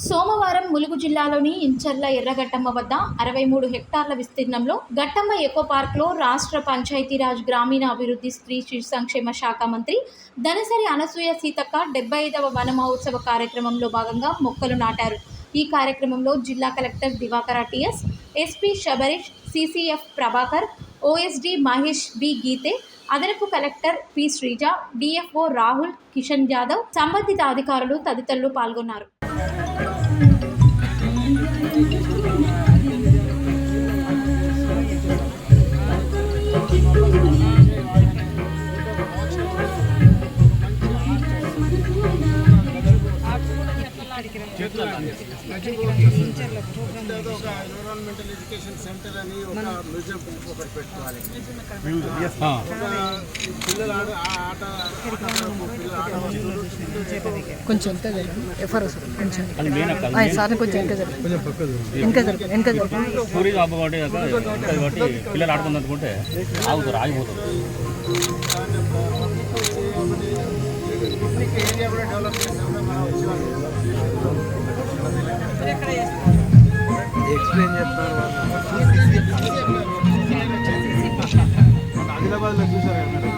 సోమవారం ములుగు జిల్లాలోని ఇంచర్ల ఎర్రగట్టమ్మ వద్ద 63 హెక్టార్ల విస్తీర్ణంలో గట్టమ్మ ఎకో పార్క్లో రాష్ట్ర పంచాయతీరాజ్ గ్రామీణాభివృద్ధి స్త్రీ శిశు సంక్షేమ శాఖ మంత్రి దనసరి అనసూయ సీతక్క 75వ వన మహోత్సవ కార్యక్రమంలో భాగంగా మొక్కలు నాటారు. ఈ కార్యక్రమంలో జిల్లా collector Divakara TS, SP Sabarish, CCF Prabhakar, OSD Mahesh B Gite, అదనపు collector P Srija, DFO Rahul, Kishan Yadav, సంబంధిత అధికారులు తదితరులు పాల్గొన్నారు. ఎన్విరాన్మెంటల్ ఎడ్యుకేషన్ సెంటర్ అని ఒక మ్యూజియం ఒకటి పెట్టుకోవాలి. కొంచెం పిల్లలు ఆడుకుందనుకుంటే ఆగుతారు, ఆగిపోతారు. ఏరియా కూడా డెవలప్ చేస్తాం. ఎక్స్ప్లెయిన్ చేస్తారు. ఆదిలాబాద్లో చూసారు కదా.